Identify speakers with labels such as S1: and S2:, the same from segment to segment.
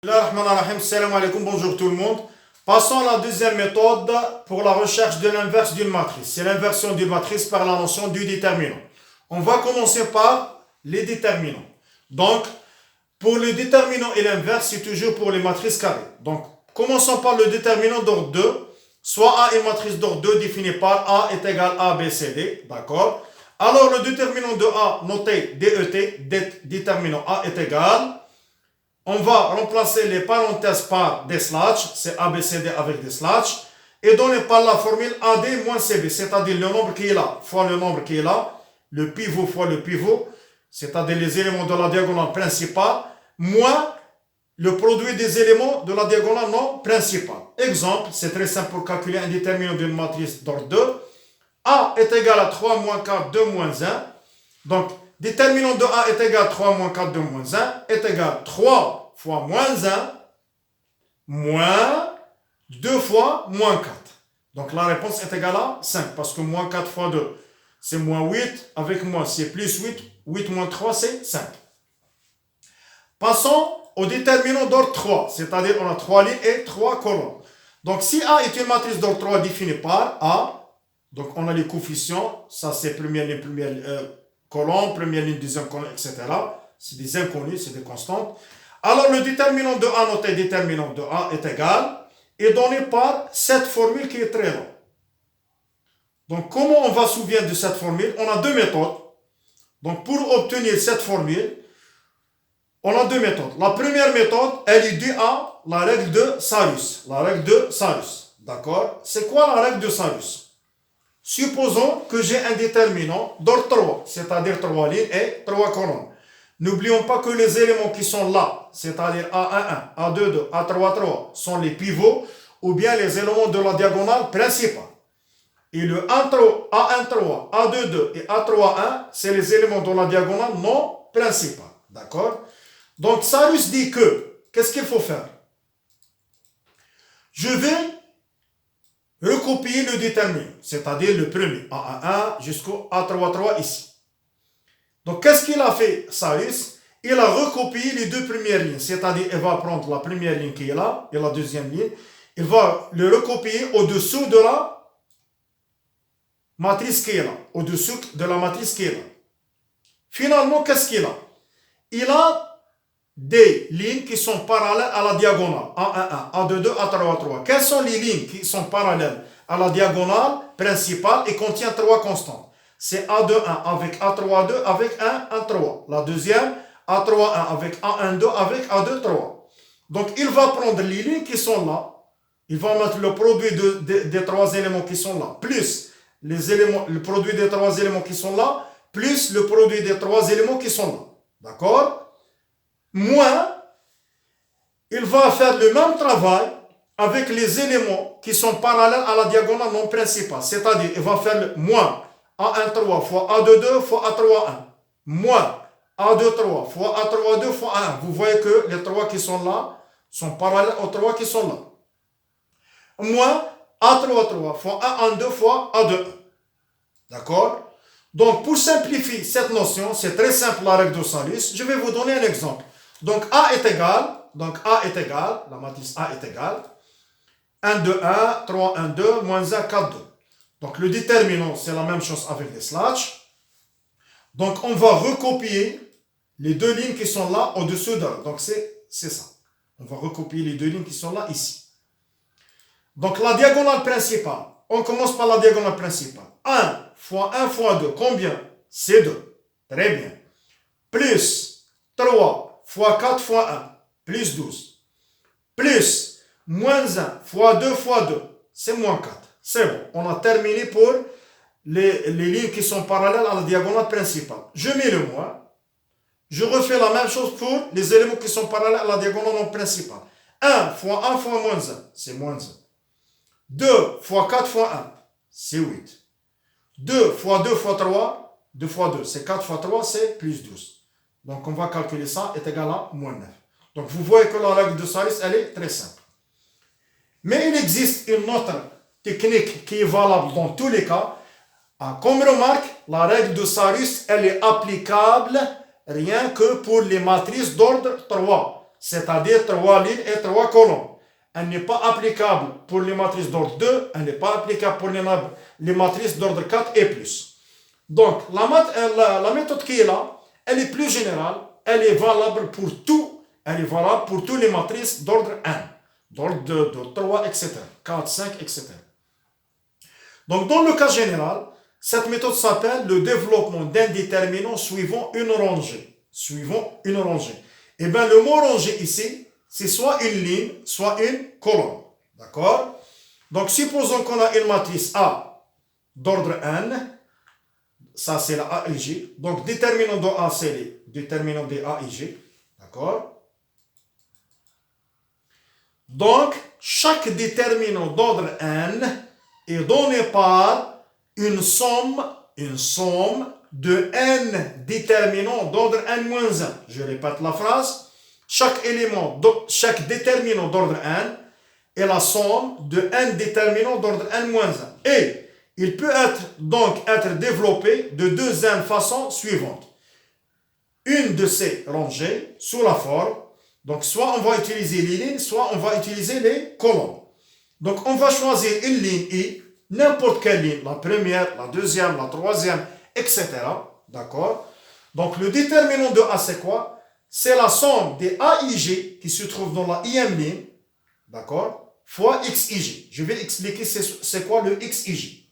S1: Bismillahirrahmanirrahim. Salam alaikum, bonjour tout le monde. Passons à la deuxième méthode pour la recherche de l'inverse d'une matrice. C'est l'inversion d'une matrice par la notion du déterminant. On va commencer par les déterminants. Donc, pour le déterminant et l'inverse, c'est toujours pour les matrices carrées. Donc, commençons par le déterminant d'ordre 2. Soit A est matrice d'ordre 2 définie par A est égal à B, C, D. D'accord? Alors, le déterminant de A, noté DET, déterminant A est égal. On va remplacer les parenthèses par des slash, c'est ABCD avec des slash, et donner par la formule AD moins CB, c'est-à-dire le nombre qui est là fois le nombre qui est là, le pivot fois le pivot, c'est-à-dire les éléments de la diagonale principale, moins le produit des éléments de la diagonale non principale. Exemple, c'est très simple pour calculer un déterminant d'une matrice d'ordre 2. A est égal à 3 moins 4, 2 moins 1. Donc, déterminant de A est égal à 3 moins 4, 2 moins 1 est égal à 3 fois moins 1 moins 2 fois moins 4. Donc la réponse est égale à 5 parce que moins 4 fois 2 c'est moins 8, avec moins c'est plus 8, 8 moins 3 c'est 5. Passons au déterminant d'ordre 3, c'est-à-dire on a 3 lignes et 3 colonnes. Donc si A est une matrice d'ordre 3 définie par A, donc on a les coefficients, ça c'est première ligne, colonne, première ligne, deuxième colonne, etc. C'est des inconnus, c'est des constantes. Alors le déterminant de A, noté déterminant de A est égal, est donné par cette formule qui est très longue. Donc comment on va se souvenir de cette formule? On a deux méthodes. Donc pour obtenir cette formule, on a deux méthodes. La première méthode, elle est due à la règle de Sarus. La règle de Sarus. D'accord? C'est quoi la règle de Sarus? Supposons que j'ai un déterminant d'ordre 3, c'est-à-dire 3 lignes et 3 colonnes. N'oublions pas que les éléments qui sont là, c'est-à-dire A11, A22, A33, sont les pivots ou bien les éléments de la diagonale principale. Et le A13, A22 et A31, c'est les éléments de la diagonale non principale. D'accord? Donc, Sarus dit que, qu'est-ce qu'il faut faire? Je vais recopier le déterminant, c'est-à-dire le premier, A11 jusqu'au A33 ici. Donc, qu'est-ce qu'il a fait, Sarus? Il a recopié les deux premières lignes, c'est-à-dire il va prendre la première ligne qui est là et la deuxième ligne, il va le recopier au-dessous de la matrice qui est là, au-dessous de la matrice qui est là. Finalement, qu'est-ce qu'il a? Il a des lignes qui sont parallèles à la diagonale, A11, A22, A33. Quelles sont les lignes qui sont parallèles à la diagonale principale et contiennent trois constantes? C'est A21 avec A32 avec 1, 1, 3. La deuxième, A31 avec A12 avec A23. Donc, il va prendre les lignes qui sont là. Il va mettre le produit des trois éléments qui sont là, plus les éléments, le produit des trois éléments qui sont là, plus le produit des trois éléments qui sont là. D'accord? Moins, il va faire le même travail avec les éléments qui sont parallèles à la diagonale non principale. C'est-à-dire, il va faire le moins A13 fois A22 fois A31 moins A23 fois A32 fois A1. Vous voyez que les trois qui sont là sont parallèles aux trois qui sont là. Moins A33 fois A12 fois A21. D'accord? Donc, pour simplifier cette notion, c'est très simple la règle de Sarus. Je vais vous donner un exemple. Donc, A est égal, la matrice A est égale 1, 2, 1, 3, 1, 2, moins 1, 4, 2. Donc, le déterminant, c'est la même chose avec les slash. Donc, on va recopier les deux lignes qui sont là au-dessus de là. Donc, c'est ça. On va recopier les deux lignes qui sont là ici. Donc, la diagonale principale. On commence par la diagonale principale. 1 fois 2, combien? C'est 2. Très bien. Plus 3 fois 4 fois 1, plus 12. Plus moins 1 fois 2 fois 2, c'est moins 4. C'est bon, on a terminé pour les lignes qui sont parallèles à la diagonale principale. Je mets le moins. Je refais la même chose pour les éléments qui sont parallèles à la diagonale non principale. 1 fois moins 1, c'est moins 1. 2 fois 4 fois 1, c'est 8. 2 fois 2 fois 3, 2 fois 2, c'est 4 fois 3, c'est plus 12. Donc on va calculer ça, est égal à moins 9. Donc vous voyez que la règle de Sarus, elle est très simple. Mais il existe une autre technique qui est valable dans tous les cas. Comme remarque, la règle de Sarus, elle est applicable rien que pour les matrices d'ordre 3. c'est-à-dire 3 lignes et 3 colonnes. Elle n'est pas applicable pour les matrices d'ordre 2, elle n'est pas applicable pour les matrices d'ordre 4 et plus. Donc, la méthode qui est là, elle est plus générale, elle est valable pour tout, elle est valable pour toutes les matrices d'ordre 1, d'ordre 2, d'ordre 3, etc., 4, 5, etc. Donc, dans le cas général, cette méthode s'appelle le développement d'un déterminant suivant une rangée. Suivant une rangée. Et bien, le mot rangée ici, c'est soit une ligne, soit une colonne. D'accord? Donc, supposons qu'on a une matrice A d'ordre n. Ça, c'est la A et J. Donc, déterminant de A, c'est les déterminants des A et J. D'accord? Donc, chaque déterminant d'ordre n est donné par une somme de n déterminants d'ordre n-1. Je répète la phrase. Chaque déterminant d'ordre n est la somme de n déterminants d'ordre n-1. Et il peut donc être développé de deux façons suivantes. Une de ces rangées sous la forme, donc soit on va utiliser les lignes, soit on va utiliser les colonnes. Donc on va choisir une ligne I, n'importe quelle ligne, la première, la deuxième, la troisième, etc. D'accord? Donc le déterminant de A, c'est quoi? C'est la somme des AIG qui se trouve dans la ième ligne, d'accord, fois XIG. Je vais expliquer c'est quoi le XIG.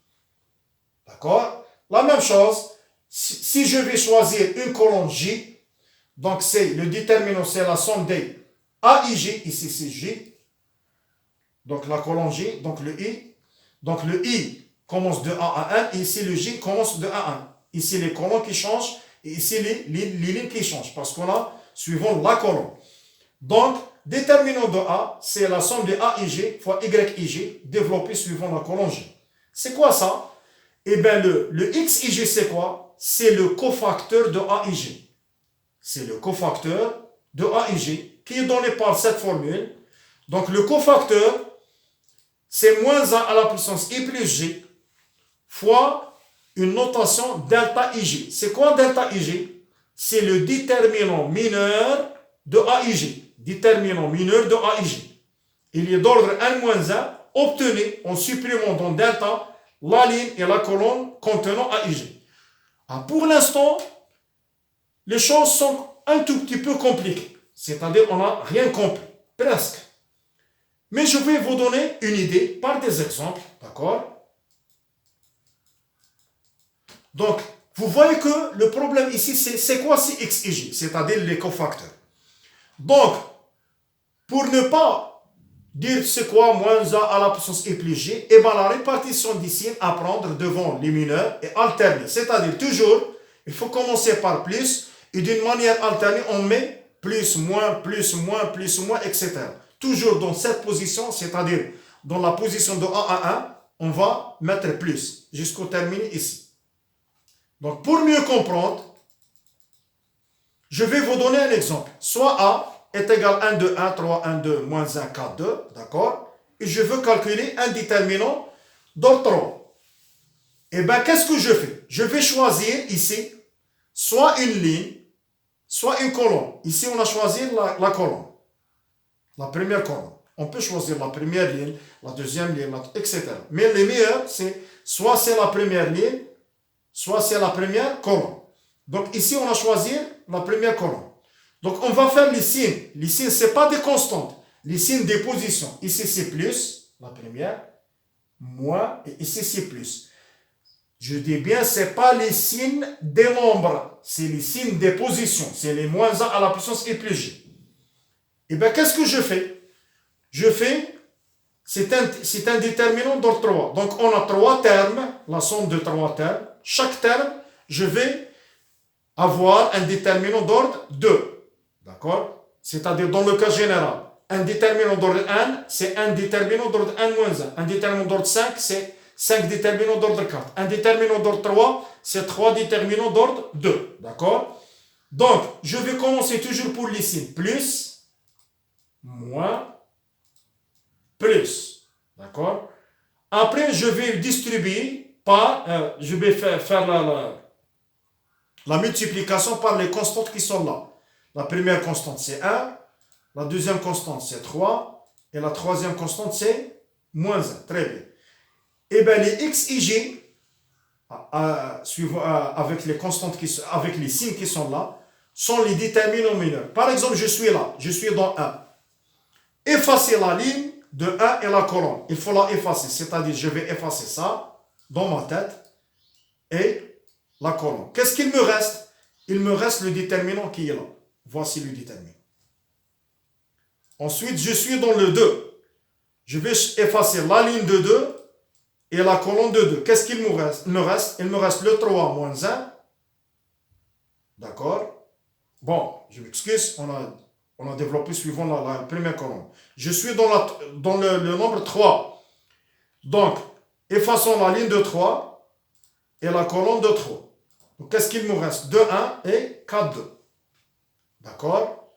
S1: D'accord? La même chose, si je vais choisir une colonne J, donc c'est le déterminant, c'est la somme des AIG, ici c'est J, donc la colonne J, donc le I. Donc le I commence de 1 à 1, et ici le J commence de 1 à 1. Ici les colonnes qui changent, et ici les lignes qui changent, parce qu'on a suivant la colonne. Donc, déterminant de A, c'est la somme de AIG fois YIG, développé suivant la colonne J. C'est quoi ça? Eh bien, le XIG, c'est quoi? C'est le cofacteur de AIG. C'est le cofacteur de AIG qui est donné par cette formule. Donc, le cofacteur, c'est moins 1 à la puissance I plus J fois une notation delta IG. C'est quoi delta IG? C'est le déterminant mineur de AIG. Déterminant mineur de AIG. Il est d'ordre n-1 obtenu en supprimant dans delta la ligne et la colonne contenant AIG. Pour l'instant, les choses sont un tout petit peu compliquées. C'est-à-dire on n'a rien compris. Presque. Mais je vais vous donner une idée par des exemples. D'accord? Donc, vous voyez que le problème ici, c'est quoi? C'est X et J, c'est-à-dire les cofacteurs. Donc, pour ne pas dire c'est quoi moins A à la puissance I plus J, et bien la répartition des signes à prendre devant les mineurs est alternée. C'est-à-dire toujours, il faut commencer par plus, et d'une manière alternée, on met plus, moins, etc. Toujours dans cette position, c'est-à-dire dans la position de 1 à 1, on va mettre plus, jusqu'au terminé ici. Donc, pour mieux comprendre, je vais vous donner un exemple. Soit A est égal à 1, 2, 1, 3, 1, 2, moins 1, 4, 2, d'accord? Et je veux calculer un déterminant d'ordre 3. Et bien, qu'est-ce que je fais? Je vais choisir ici, soit une ligne, soit une colonne. Ici, on a choisi la colonne. La première colonne. On peut choisir la première ligne, la deuxième ligne, etc. Mais le meilleur, c'est soit c'est la première ligne, soit c'est la première colonne. Donc ici, on a choisi la première colonne. Donc on va faire les signes. Les signes, ce n'est pas des constantes. Les signes des positions. Ici, c'est plus, la première, moins, et ici, c'est plus. Je dis bien, ce n'est pas les signes des nombres. C'est les signes des positions. C'est les moins 1 à la puissance I plus J. Et bien, qu'est-ce que je fais? Je fais, c'est un déterminant d'ordre 3. Donc, on a 3 termes, la somme de 3 termes. Chaque terme, je vais avoir un déterminant d'ordre 2. D'accord? C'est-à-dire, dans le cas général, un déterminant d'ordre n, c'est un déterminant d'ordre n-1. Un déterminant d'ordre 5, c'est 5 déterminants d'ordre 4. Un déterminant d'ordre 3, c'est 3 déterminants d'ordre 2. D'accord? Donc, je vais commencer toujours pour les signes. Plus, moins, plus. D'accord? Après, je vais distribuer je vais faire la multiplication par les constantes qui sont là. La première constante, c'est 1. La deuxième constante, c'est 3. Et la troisième constante, c'est moins 1. Très bien. Et bien, les x et g, avec les constantes avec les signes qui sont là, sont les déterminants mineurs. Par exemple, je suis là, je suis dans 1. Effacer la ligne de 1 et la colonne. Il faut la effacer, c'est-à-dire je vais effacer ça dans ma tête et la colonne. Qu'est-ce qu'il me reste? Il me reste le déterminant qui est là. Voici le déterminant. Ensuite, je suis dans le 2. Je vais effacer la ligne de 2 et la colonne de 2. Qu'est-ce qu'il me reste? Il me reste le 3 moins 1. D'accord? Bon, je m'excuse, on a développé suivant la première colonne. Je suis dans le nombre 3. Donc, effaçons la ligne de 3 et la colonne de 3. Donc, qu'est-ce qu'il me reste? 2, 1 et 4, 2. D'accord?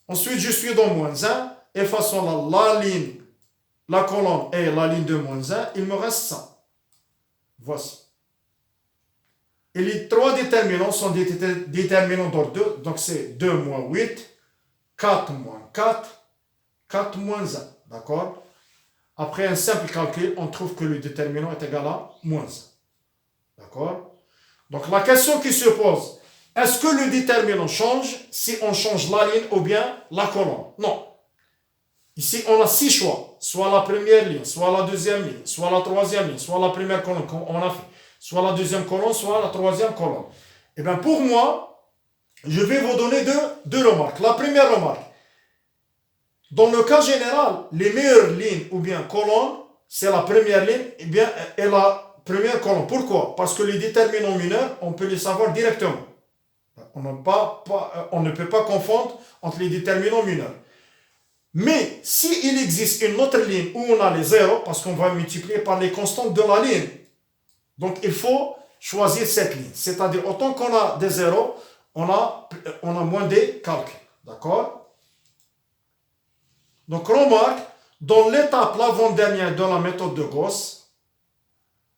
S1: Ensuite, je suis dans moins 1. Effaçons la ligne, la colonne et la ligne de moins 1. Il me reste ça. Voici. Et les trois déterminants sont des déterminants d'ordre 2. Donc, c'est 2 moins 8, 4 moins 4, 4 moins 1. D'accord? Après un simple calcul, on trouve que le déterminant est égal à moins 1. D'accord? Donc, la question qui se pose, est-ce que le déterminant change si on change la ligne ou bien la colonne? Non. Ici, on a 6 choix. Soit la première ligne, soit la deuxième ligne, soit la troisième ligne, soit la première colonne qu'on a fait. Soit la deuxième colonne, soit la troisième colonne. Et bien pour moi, je vais vous donner deux remarques. La première remarque, dans le cas général, les meilleures lignes ou bien colonnes, c'est la première ligne et la première colonne. Pourquoi? Parce que les déterminants mineurs, on peut les savoir directement. On ne peut pas confondre entre les déterminants mineurs. Mais s'il existe une autre ligne où on a les zéros, parce qu'on va multiplier par les constantes de la ligne, donc il faut choisir cette ligne. C'est-à-dire, autant qu'on a des zéros, on a moins des calculs. D'accord? Donc remarque, dans l'étape l'avant-dernière de la méthode de Gauss,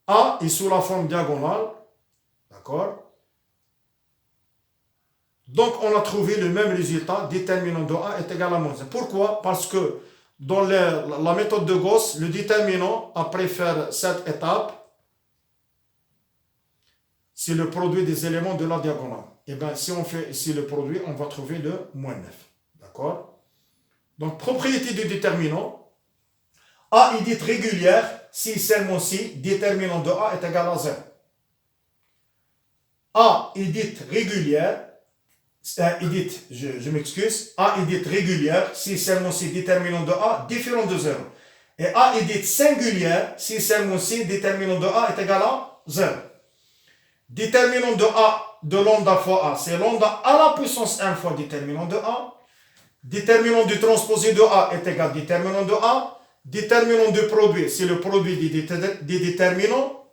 S1: A est sous la forme diagonale. D'accord? Donc on a trouvé le même résultat, déterminant de A est égal à moins 1. Pourquoi? Parce que dans la méthode de Gauss, le déterminant, après faire cette étape, c'est le produit des éléments de la diagonale. Et bien, si on fait ici le produit, on va trouver le moins 9. D'accord? Donc, propriété du déterminant. A est dite régulière si seulement si déterminant de A est égal à 0. A est dite régulière. Je m'excuse. A est dite régulière si seulement si déterminant de A différent de 0. Et A est dite singulière si seulement si déterminant de A est égal à 0. Déterminant de A de lambda fois A, c'est lambda à la puissance 1 fois déterminant de A. Déterminant du transposé de A est égal à déterminant de A. Déterminant du produit, c'est le produit des déterminants.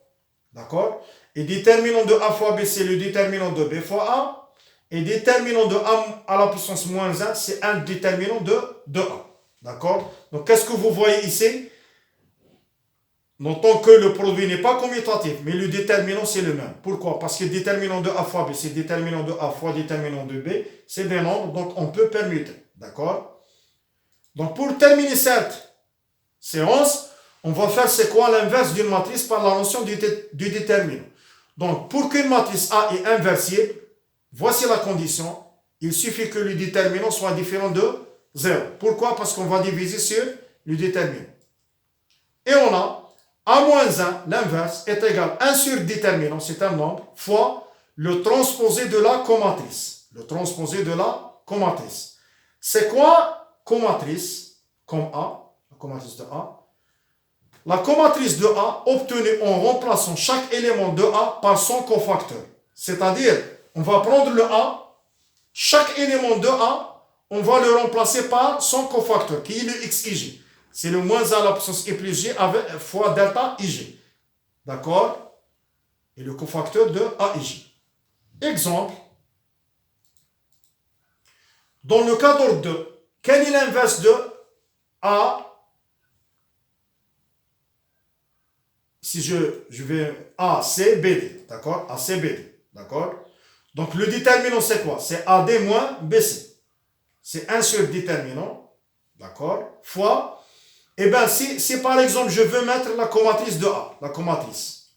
S1: D'accord? Et déterminant de A fois B, c'est le déterminant de B fois A. Et déterminant de A à la puissance moins 1, c'est un déterminant de A. D'accord? Donc, qu'est-ce que vous voyez ici? Notons que le produit n'est pas commutatif, mais le déterminant, c'est le même. Pourquoi? Parce que déterminant de A fois B, c'est déterminant de A fois déterminant de B. C'est des nombres, donc on peut permuter. D'accord? Donc, pour terminer cette séance, on va faire c'est quoi l'inverse d'une matrice par la notion du déterminant. Donc, pour qu'une matrice A est inversible, voici la condition. Il suffit que le déterminant soit différent de 0. Pourquoi? Parce qu'on va diviser sur le déterminant. Et on a A moins 1, l'inverse, est égal à 1 sur déterminant, c'est un nombre, fois le transposé de la comatrice. Le transposé de la comatrice. C'est quoi comatrice? Comme A, la comatrice de A. La comatrice de A obtenue en remplaçant chaque élément de A par son cofacteur. C'est-à-dire, on va prendre le A, chaque élément de A, on va le remplacer par son cofacteur, qui est le xij. C'est le moins A à la puissance I plus J fois delta ij. D'accord? Et le cofacteur de AIJ. Exemple. Dans le cas d'ordre 2, quel est l'inverse de A? Si je vais A, C, B, D. D'accord? A, C, B, D. D'accord? Donc le déterminant, c'est quoi? C'est AD moins BC. c'est 1 sur déterminant, d'accord, fois, et bien si par exemple je veux mettre la comatrice de A, la comatrice,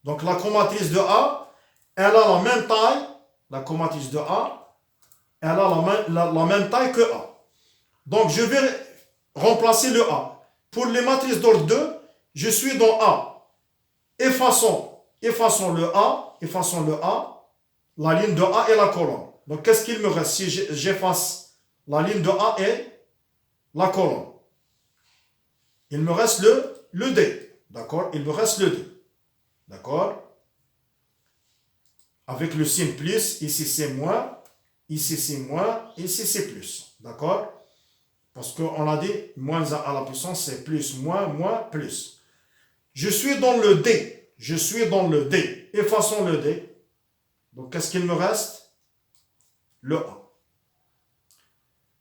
S1: donc la comatrice de A, elle a la même taille, la comatrice de A, elle a la même taille que A. Donc je vais remplacer le A. Pour les matrices d'ordre 2, je suis dans A. Effaçons le A, la ligne de A et la colonne. Donc qu'est-ce qu'il me reste si j'efface la ligne de A et la colonne? Il me reste le D. D'accord? Il me reste le D. D'accord? Avec le signe plus, ici c'est moins, ici c'est moins, ici c'est plus. D'accord? Parce qu'on a dit moins 1 à la puissance, c'est plus, moins, moins, plus. Je suis dans le D. Je suis dans le D. Effaçons le D. Donc, qu'est-ce qu'il me reste? Le A.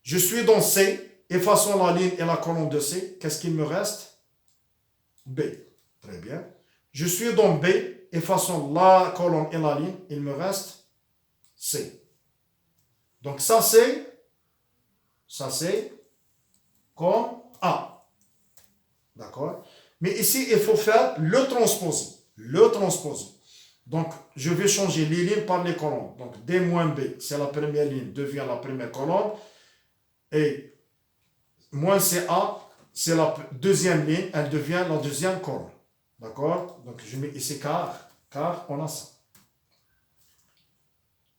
S1: Je suis dans C. Effaçons la ligne et la colonne de C. Qu'est-ce qu'il me reste? B. Très bien. Je suis dans B. Effaçons la colonne et la ligne. Il me reste C. Donc, ça c'est comme A. D'accord? Mais ici, il faut faire le transposé. Le transposé. Donc, je vais changer les lignes par les colonnes. Donc, D moins B, c'est la première ligne, devient la première colonne. Et moins CA, c'est la deuxième ligne, elle devient la deuxième colonne. D'accord? Donc, je mets ici car on a ça.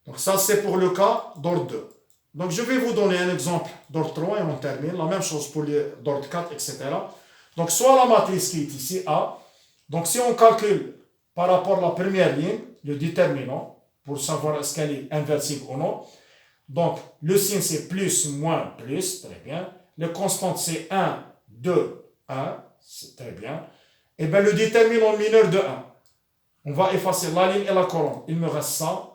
S1: Donc, ça, c'est pour le cas d'ordre 2. Donc, je vais vous donner un exemple d'ordre 3 et on termine. La même chose pour les d'ordre 4, etc. Donc, soit la matrice qui est ici, A. Donc, si on calcule par rapport à la première ligne, le déterminant, pour savoir est-ce qu'elle est inversible ou non. Donc, le signe, c'est plus, moins, plus. Très bien. Les constantes, c'est 1, 2, 1. C'est très bien. Et bien, le déterminant mineur de 1. On va effacer la ligne et la colonne. Il me reste ça.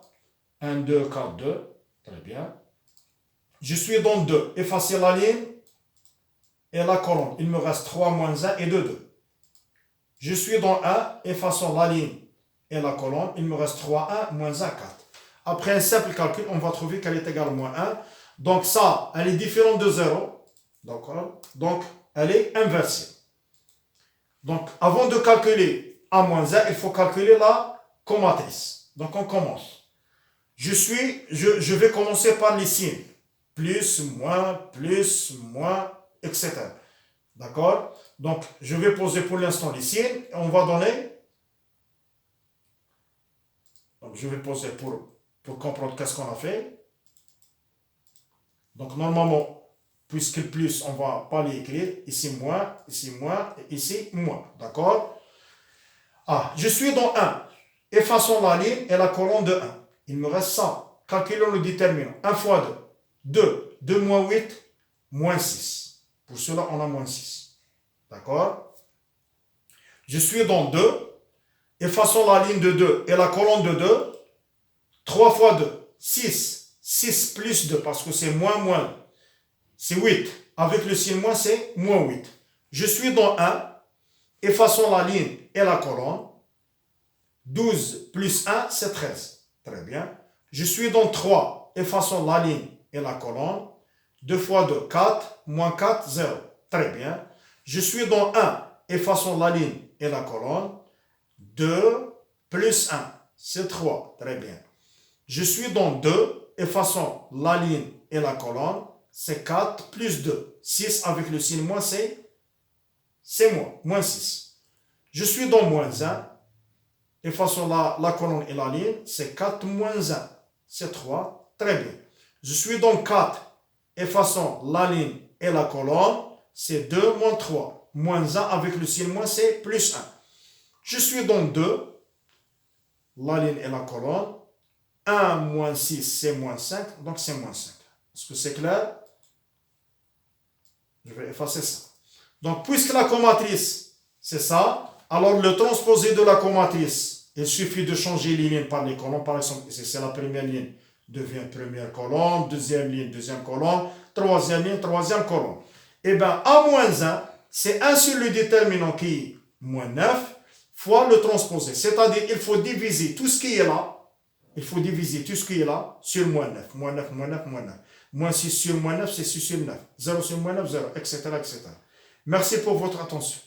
S1: 1, 2, 4, 2. Très bien. Je suis dans 2. Effacer la ligne et la colonne. Il me reste 3 moins 1 et 2, 2. Je suis dans 1. Effaçons la ligne et la colonne. Il me reste 3, 1, moins 1, 4. Après un simple calcul, on va trouver qu'elle est égale à moins 1. Donc ça, elle est différente de 0. D'accord? Donc, elle est inversée. Donc, avant de calculer A moins 1, il faut calculer la comatrice. Donc, on commence. Je vais commencer par les signes. Plus, moins, etc. D'accord? Donc, je vais poser pour l'instant les signes. Et on va donner... Donc, je vais poser pour comprendre qu'est-ce qu'on a fait. Donc, normalement, puisque le plus, on ne va pas l'écrire. Ici, moins, et ici, moins. D'accord? Ah, je suis dans 1. Effaçons la ligne et la colonne de 1. Il me reste ça. Calculons le déterminant. 1 fois 2. 2. 2 moins 8, moins 6. Pour cela, on a moins 6. D'accord? Je suis dans 2. Effaçons la ligne de 2 et la colonne de 2. 3 fois 2, 6. 6 plus 2, parce que c'est moins. C'est 8. Avec le signe moins, c'est moins 8. Je suis dans 1. Effaçons la ligne et la colonne. 12 plus 1, c'est 13. Très bien. Je suis dans 3. Effaçons la ligne et la colonne. 2 fois 2, 4. Moins 4, 0. Très bien. Je suis dans 1. Effaçons la ligne et la colonne. 2 plus 1, c'est 3. Très bien. Je suis dans 2. Effaçons la ligne et la colonne. C'est 4 plus 2. 6 avec le signe moins, c'est moins 6. Je suis dans moins 1. Effaçons la colonne et la ligne. C'est 4 moins 1. C'est 3. Très bien. Je suis dans 4. Effaçons la ligne et la colonne. C'est 2 moins 3. Moins 1 avec le signe moins, c'est plus 1. Je suis dans 2. La ligne et la colonne. 1 moins 6, c'est moins 5. Donc, c'est moins 5. Est-ce que c'est clair? Je vais effacer ça. Donc, puisque la comatrice, c'est ça, alors le transposé de la comatrice, il suffit de changer les lignes par les colonnes. Par exemple, ici, c'est la première ligne, devient première colonne, deuxième ligne, deuxième colonne, troisième ligne, troisième colonne. Eh bien, A moins 1, c'est 1 sur le déterminant qui est moins 9, fois le transposé. C'est-à-dire, il faut diviser tout ce qui est là, sur moins 9, moins 9, moins 9, moins 9. Moins 6 sur moins 9, c'est 6 sur 9. 0 sur moins 9, 0, etc., etc. Merci pour votre attention.